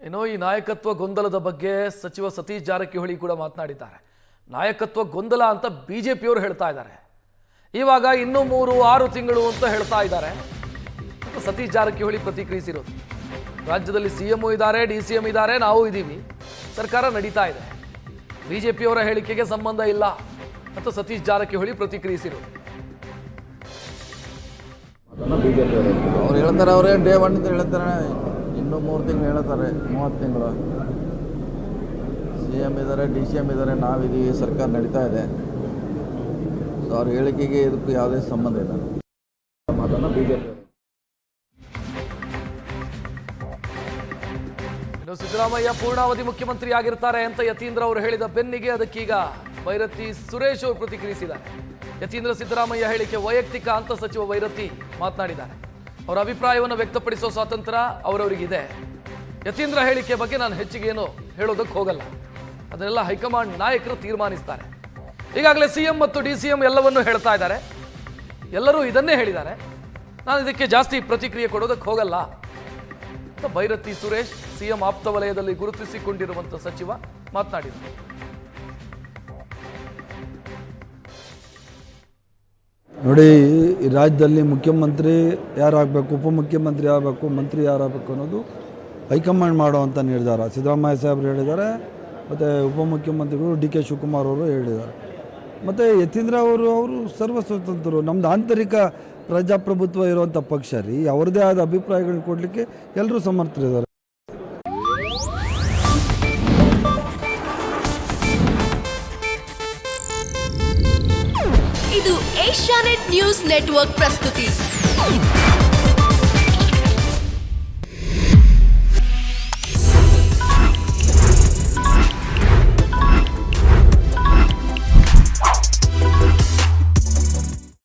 ಏನೋ ಈ ನಾಯಕತ್ವ ಗೊಂದಲದ ಬಗ್ಗೆ ಸಚಿವ ಸತೀಶ್ ಜಾರಕಿಹೊಳಿ ಕೂಡ ಮಾತನಾಡಿದ್ದಾರೆ. ನಾಯಕತ್ವ ಗೊಂದಲ ಅಂತ ಬಿಜೆಪಿಯವರು ಹೇಳ್ತಾ ಇದ್ದಾರೆ. ಇವಾಗ ಇನ್ನೂ 3-6 ತಿಂಗಳು ಅಂತ ಹೇಳ್ತಾ ಇದ್ದಾರೆ. ಸತೀಶ್ ಜಾರಕಿಹೊಳಿ ಪ್ರತಿಕ್ರಿಯಿಸಿರೋದು, ರಾಜ್ಯದಲ್ಲಿ ಸಿಎಂ ಇದ್ದಾರೆ, ಡಿಸಿಎಂ ಇದ್ದಾರೆ, ನಾವು ಇದ್ದೀವಿ, ಸರ್ಕಾರ ನಡೀತಾ ಇದೆ, ಬಿಜೆಪಿಯವರ ಹೇಳಿಕೆಗೆ ಸಂಬಂಧ ಇಲ್ಲ ಅಂತ ಸತೀಶ್ ಜಾರಕಿಹೊಳಿ ಪ್ರತಿಕ್ರಿಯಿಸಿರೋದು. ಅವ್ರು ಹೇಳ್ತಾರೆ, ಅವರೇ ಡೇ 1 ಅಂತ ಹೇಳ್ತಾರೆ, ಇನ್ನೂ 3 ತಿಂಗಳು ಹೇಳ್ತಾರೆ, 30 ತಿಂಗಳು. CM ಇದ್ದಾರೆ, DCM ಇದ್ದಾರೆ, ನಾವಿದ್ದೀವಿ, ಸರ್ಕಾರ ನಡೀತಾ ಇದೆ. ಸೊ ಅವ್ರ ಹೇಳಿಕೆಗೆ ಇದಕ್ಕೂ ಯಾವುದೇ ಸಂಬಂಧ ಇಲ್ಲ. ಇನ್ನು ಸಿದ್ದರಾಮಯ್ಯ ಪೂರ್ಣಾವಧಿ ಮುಖ್ಯಮಂತ್ರಿ ಆಗಿರ್ತಾರೆ ಅಂತ ಯತೀಂದ್ರ ಅವರು ಹೇಳಿದ ಬೆನ್ನಿಗೆ ಅದಕ್ಕೀಗ ಭೈರತಿ ಸುರೇಶ್ ಅವರು ಪ್ರತಿಕ್ರಿಯಿಸಿದ್ದಾರೆ. ಯತೀಂದ್ರ ಸಿದ್ದರಾಮಯ್ಯ ಹೇಳಿಕೆ ವೈಯಕ್ತಿಕ ಅಂತ ಸಚಿವ ಭೈರತಿ ಮಾತನಾಡಿದ್ದಾರೆ. ಅವರ ಅಭಿಪ್ರಾಯವನ್ನು ವ್ಯಕ್ತಪಡಿಸುವ ಸ್ವಾತಂತ್ರ್ಯ ಅವರವರಿಗಿದೆ. ಯತೀಂದ್ರ ಹೇಳಿಕೆ ಬಗ್ಗೆ ನಾನು ಹೆಚ್ಚಿಗೆ ಏನು ಹೇಳೋದಕ್ಕೆ ಹೋಗಲ್ಲ, ಅದನ್ನೆಲ್ಲ ಹೈಕಮಾಂಡ್ ನಾಯಕರು ತೀರ್ಮಾನಿಸ್ತಾರೆ. ಈಗಾಗಲೇ CM ಮತ್ತು DCM ಎಲ್ಲವನ್ನೂ ಹೇಳ್ತಾ ಇದ್ದಾರೆ, ಎಲ್ಲರೂ ಇದನ್ನೇ ಹೇಳಿದ್ದಾರೆ, ನಾನು ಇದಕ್ಕೆ ಜಾಸ್ತಿ ಪ್ರತಿಕ್ರಿಯೆ ಕೊಡೋದಕ್ಕೆ ಹೋಗಲ್ಲ ಅಂತ ಭೈರತಿ ಸುರೇಶ್ CM ಆಪ್ತ ವಲಯದಲ್ಲಿ ಗುರುತಿಸಿಕೊಂಡಿರುವಂಥ ಸಚಿವ ಮಾತನಾಡಿದರು. ನೋಡಿ, ಈ ರಾಜ್ಯದಲ್ಲಿ ಮುಖ್ಯಮಂತ್ರಿ ಯಾರಾಗಬೇಕು, ಉಪಮುಖ್ಯಮಂತ್ರಿ ಆಗಬೇಕು, ಮಂತ್ರಿ ಯಾರಾಗಬೇಕು ಅನ್ನೋದು ಹೈಕಮಾಂಡ್ ಮಾಡುವಂಥ ನಿರ್ಧಾರ. ಸಿದ್ದರಾಮಯ್ಯ ಸಾಹೇಬರು ಹೇಳಿದ್ದಾರೆ, ಮತ್ತು ಉಪಮುಖ್ಯಮಂತ್ರಿಗಳು DK ಶಿವಕುಮಾರ್ ಅವರು ಹೇಳಿದ್ದಾರೆ, ಮತ್ತು ಯತೀಂದ್ರ ಅವರು ಸರ್ವ ಸ್ವತಂತ್ರರು. ನಮ್ಮದು ಆಂತರಿಕ ಪ್ರಜಾಪ್ರಭುತ್ವ ಇರುವಂಥ ಪಕ್ಷ ರೀ, ಅವ್ರದ್ದೇ ಆದ ಅಭಿಪ್ರಾಯಗಳನ್ನ ಕೊಡಲಿಕ್ಕೆ ಎಲ್ಲರೂ ಸಮರ್ಥರಿದ್ದಾರೆ. ಇದು ಏಷ್ಯಾನೆಟ್ ನ್ಯೂಸ್ ನೆಟ್ವರ್ಕ್ ಪ್ರಸ್ತುತಿ.